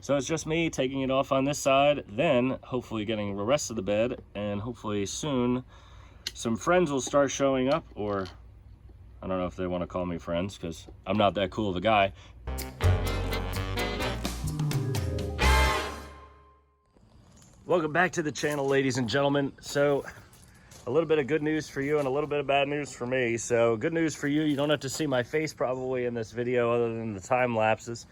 So it's just me taking it off on this side, then hopefully getting the rest of the bed, and hopefully soon some friends will start showing up, or I don't know if they want to call me friends because I'm not that cool of a guy. Welcome back to the channel, ladies and gentlemen. So a little bit of good news for you and a little bit of bad news for me. So good news for you, you don't have to see my face probably in this video other than the time lapses,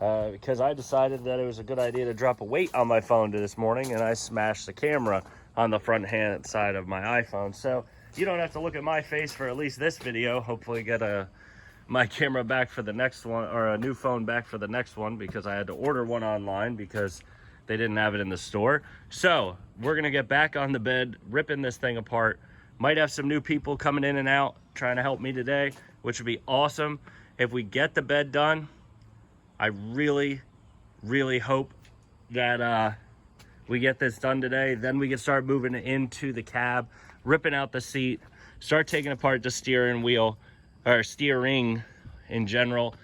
because I decided that it was a good idea to drop a weight on my phone this morning, and I smashed the camera on the front hand side of my iPhone. So you don't have to look at my face for at least this video. Hopefully get my camera back for the next one, or a new phone back for the next one, because I had to order one online because they didn't have it in the store. So we're gonna get back on the bed, ripping this thing apart. Might have some new people coming in and out trying to help me today, which would be awesome. If we get the bed done, I really hope that we get this done today. Then we can start moving into the cab, ripping out the seat, start taking apart the steering wheel, or steering in general,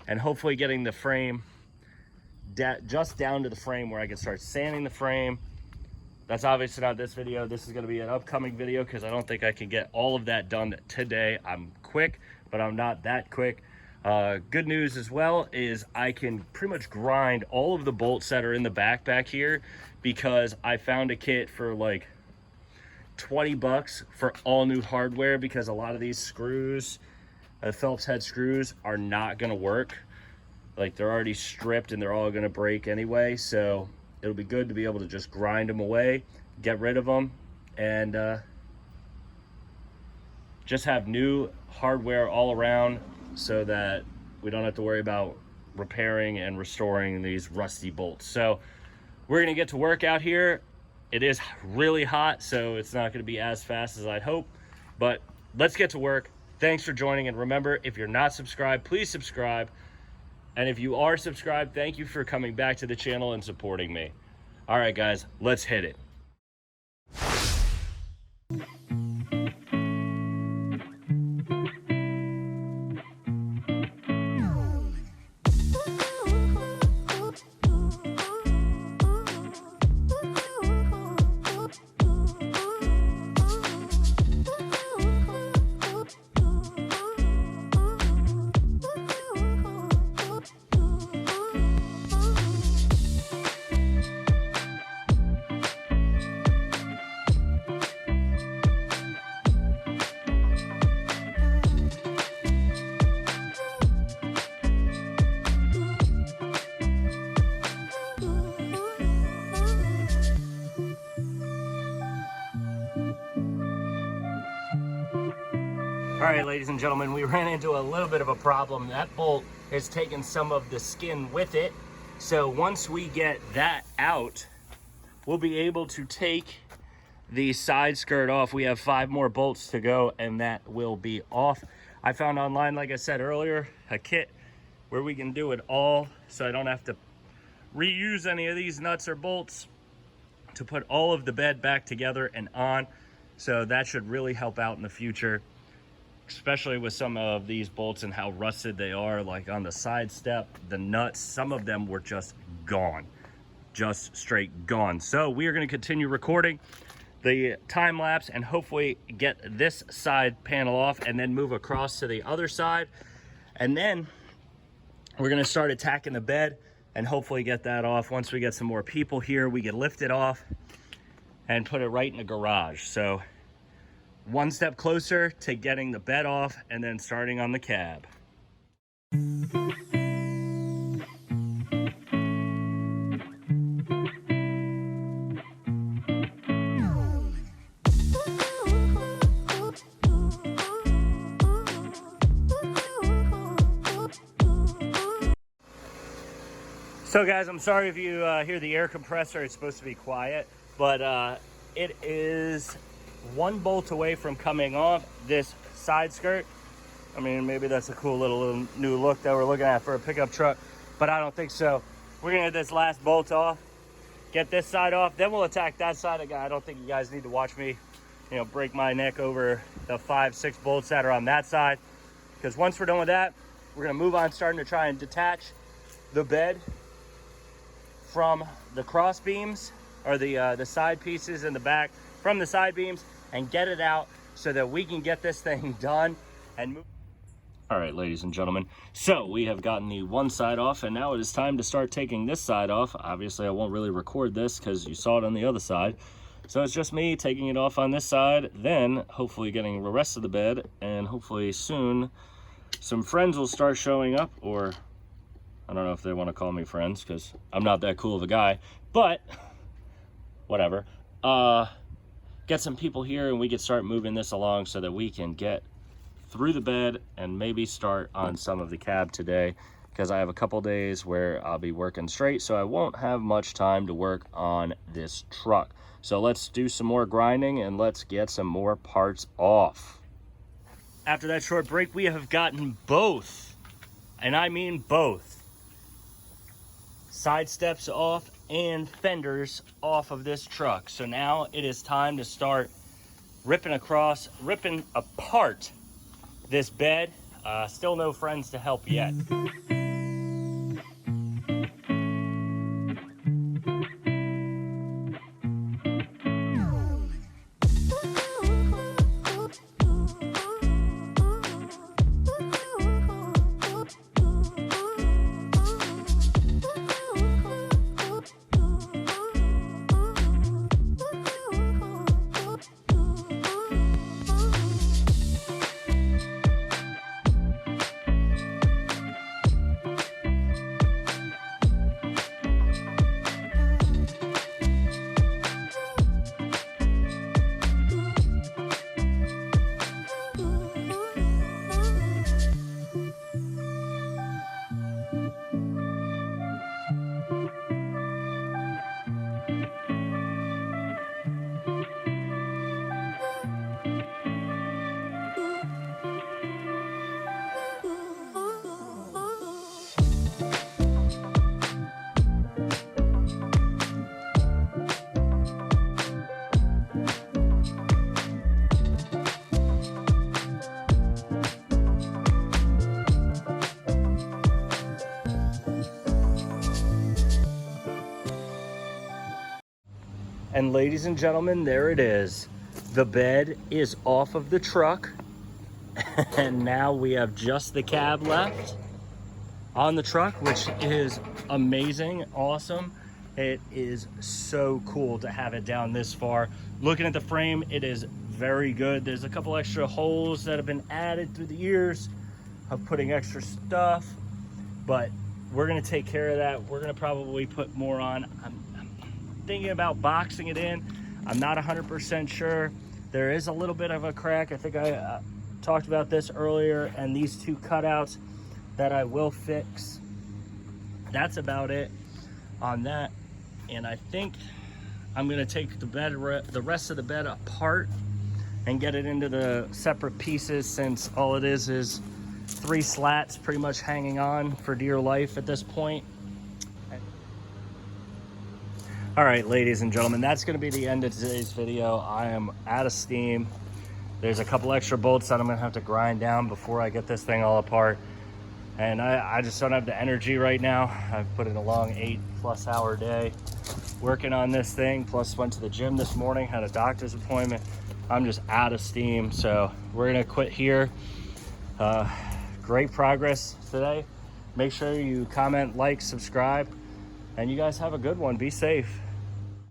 and hopefully getting the frame just down to the frame where I can start sanding the frame. That's obviously not this video. This is going to be an upcoming video because I don't think I can get all of that done today. I'm quick, but I'm not that quick. Good news as well is I can pretty much grind all of the bolts that are in the back here, because I found a kit for like 20 bucks for all new hardware, because a lot of these screws, Phillips head screws, are not going to work. Like, they're already stripped and they're all going to break anyway. So it'll be good to be able to just grind them away, get rid of them, and just have new hardware all around, so that we don't have to worry about repairing and restoring these rusty bolts. So we're going to get to work out here. It is really hot, so it's not going to be as fast as I'd hope, but let's get to work. Thanks for joining, and remember, if you're not subscribed, please subscribe. And if you are subscribed, thank you for coming back to the channel and supporting me. All right, guys, let's hit it. All right, ladies and gentlemen, we ran into a little bit of a problem. That bolt has taken some of the skin with it. So once we get that out, we'll be able to take the side skirt off. We have 5 more bolts to go, and that will be off. I found online, like I said earlier, a kit where we can do it all, so I don't have to reuse any of these nuts or bolts to put all of the bed back together and on. So that should really help out in the future, especially with some of these bolts and how rusted they are. Like on the side step, the nuts, some of them were just gone, just straight gone. So we are going to continue recording the time lapse and hopefully get this side panel off, and then move across to the other side, and then we're going to start attacking the bed and hopefully get that off. Once we get some more people here, we can lift it off and put it right in the garage. So one step closer to getting the bed off and then starting on the cab. So guys, I'm sorry if you hear the air compressor. It's supposed to be quiet, but it is one bolt away from coming off this side skirt. I mean, maybe that's a cool little new look that we're looking at for a pickup truck, but I don't think so. We're gonna get this last bolt off, get this side off, then we'll attack that side again. I don't think you guys need to watch me, break my neck over the 5-6 bolts that are on that side, because once we're done with that, we're gonna move on, starting to try and detach the bed from the cross beams, or the side pieces in the back from the side beams, and get it out so that we can get this thing done and move. All right, ladies and gentlemen, so we have gotten the one side off, and now it is time to start taking this side off. Obviously, I won't really record this because you saw it on the other side. So it's just me taking it off on this side, then hopefully getting the rest of the bed, and hopefully soon some friends will start showing up, or I don't know if they want to call me friends because I'm not that cool of a guy, but whatever. Get some people here and we can start moving this along so that we can get through the bed and maybe start on some of the cab today, because I have a couple days where I'll be working straight, so I won't have much time to work on this truck. So let's do some more grinding and let's get some more parts off. After that short break, we have gotten both, and I mean both, side steps off and fenders off of this truck. So now it is time to start ripping apart this bed. Still no friends to help yet. And ladies and gentlemen, there it is. The bed is off of the truck, and now we have just the cab left on the truck, which is amazing, awesome. It is so cool to have it down this far. Looking at the frame, it is very good. There's a couple extra holes that have been added through the years of putting extra stuff, but we're gonna take care of that. We're gonna probably put more on. I'm thinking about boxing it in. I'm not 100% sure. There is a little bit of a crack. I think I talked about this earlier, and these two cutouts that I will fix. That's about it on that. And I think I'm gonna take the bed, the rest of the bed apart and get it into the separate pieces, since all it is 3 slats pretty much hanging on for dear life at this point. All right, ladies and gentlemen, that's gonna be the end of today's video. I am out of steam. There's a couple extra bolts that I'm gonna have to grind down before I get this thing all apart. And I just don't have the energy right now. I've put in a long 8+ hour day working on this thing, plus went to the gym this morning, had a doctor's appointment. I'm just out of steam, so we're gonna quit here. Great progress today. Make sure you comment, like, subscribe, and you guys have a good one. Be safe.